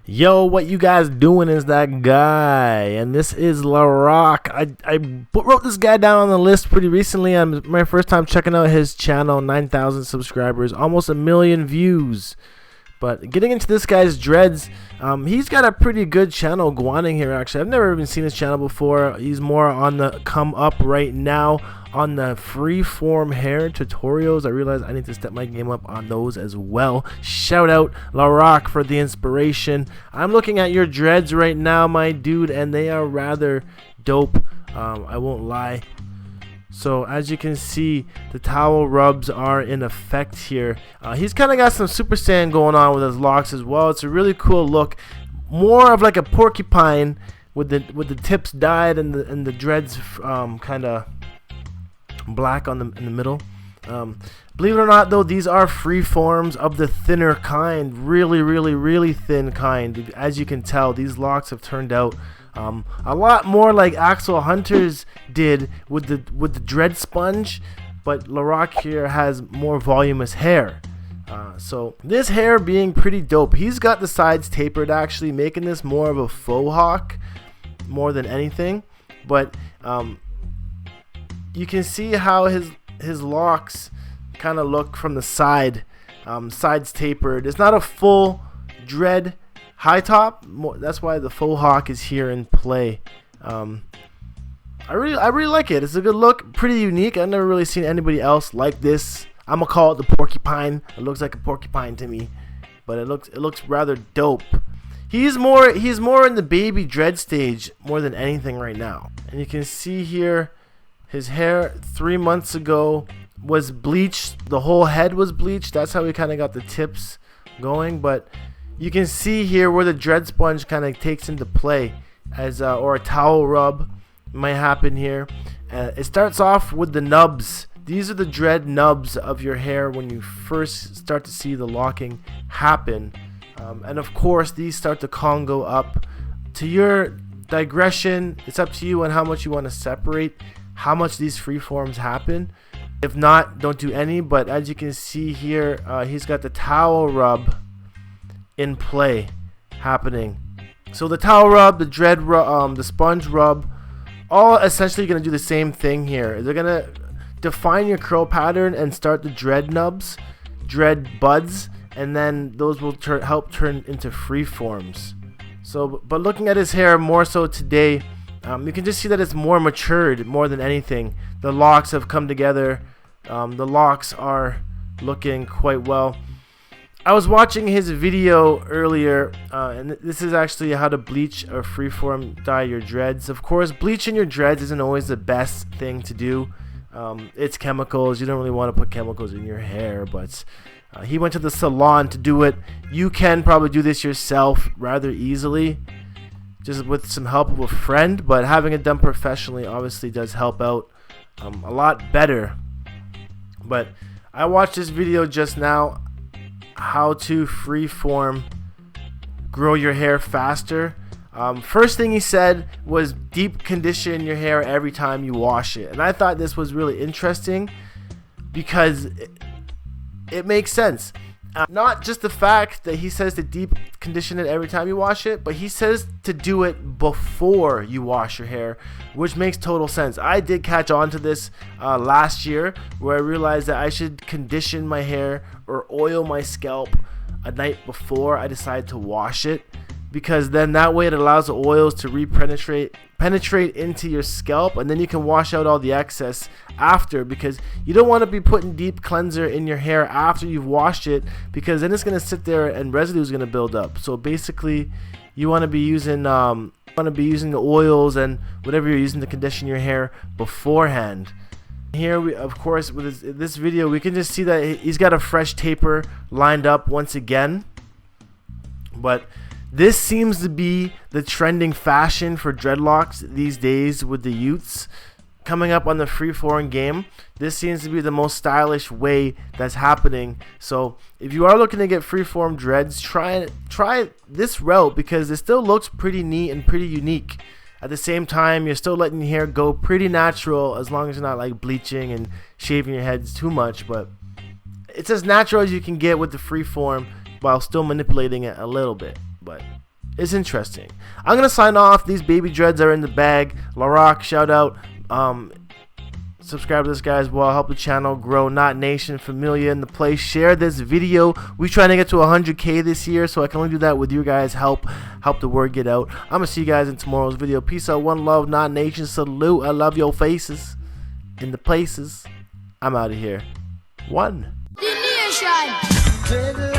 Yo, what you guys doing? Is that guy, and this is LAROCK. I wrote this guy down on the list pretty recently. I'm my first time checking out his channel. 9,000 subscribers, almost 1 million views. But getting into this guy's dreads, he's got a pretty good channel going here. Actually, I've never even seen his channel before. He's more on the come up right now on the freeform hair tutorials. I realize I need to step my game up on those as well. Shout out LAROCK for the inspiration. I'm looking at your dreads right now, my dude, and they are rather dope. I won't lie. So as you can see, the towel rubs are in effect here. He's kind of got some Super Saiyan going on with his locks as well. It's a really cool look, more of like a porcupine with the tips dyed and the dreads kind of black in the middle. Believe it or not, though, these are free forms of the thinner kind, really thin kind. As you can tell, these locks have turned out a lot more like Axel Hunter's did with the dread sponge, but LAROCK here has more voluminous hair. So this hair being pretty dope. He's got the sides tapered, actually making this more of a faux hawk more than anything. But you can see how his locks kind of look from the side, sides tapered. It's not a full dread high top. That's why the faux hawk is here in play. I really like it. It's a good look, pretty unique. I've never really seen anybody else like this. I'm gonna call it the porcupine. It looks like a porcupine to me, but it looks rather dope. He's more in the baby dread stage more than anything right now. And you can see here his hair 3 months ago was bleached. The whole head was bleached. That's how we kind of got the tips going. But you can see here where the dread sponge kind of takes into play, as or a towel rub might happen here. It starts off with the nubs. These are the dread nubs of your hair when you first start to see the locking happen. And of course, these start to Congo up. To your digression, it's up to you on how much you want to separate, how much these freeforms happen. If not, don't do any. But as you can see here, he's got the towel rub in play happening. So the towel rub, the dread rub, the sponge rub, all essentially going to do the same thing here. They're going to define your curl pattern and start the dread nubs, dread buds, and then those will help turn into free forms. So, but looking at his hair more so today, you can just see that it's more matured more than anything. The locks have come together. The locks are looking quite well. I was watching his video earlier, and this is actually how to bleach or freeform dye your dreads. Of course, bleaching your dreads isn't always the best thing to do. It's chemicals. You don't really want to put chemicals in your hair, but he went to the salon to do it. You can probably do this yourself rather easily, just with some help of a friend, but having it done professionally obviously does help out a lot better. But I watched this video just now, how to freeform grow your hair faster. First thing he said was deep condition your hair every time you wash it, and I thought this was really interesting because it makes sense. Not just the fact that he says to deep condition it every time you wash it, but he says to do it before you wash your hair, which makes total sense. I did catch on to this last year, where I realized that I should condition my hair or oil my scalp a night before I decide to wash it, because then that way it allows the oils to penetrate into your scalp, and then you can wash out all the excess after, because you don't want to be putting deep cleanser in your hair after you've washed it, because then it's going to sit there and residue is going to build up. So basically you want to be using the oils and whatever you're using to condition your hair beforehand. Here we, of course, with this video, we can just see that he's got a fresh taper lined up once again. But this seems to be the trending fashion for dreadlocks these days with the youths coming up on the freeform game. This seems to be the most stylish way that's happening. So if you are looking to get freeform dreads, try this route, because it still looks pretty neat and pretty unique. At the same time, you're still letting your hair go pretty natural, as long as you're not like bleaching and shaving your heads too much. But it's as natural as you can get with the freeform while still manipulating it a little bit, but it's interesting. I'm gonna sign off. These baby dreads are in the bag. LAROCK, shout out. Subscribe to this guy as well. Help the channel grow. Not Nation, Familia in the place. Share this video. We're trying to get to 100K this year, so I can only do that with you guys' help. Help the word get out. I'm gonna see you guys in tomorrow's video. Peace out. One love. Not Nation. Salute. I love your faces in the places. I'm out of here. One. The nation.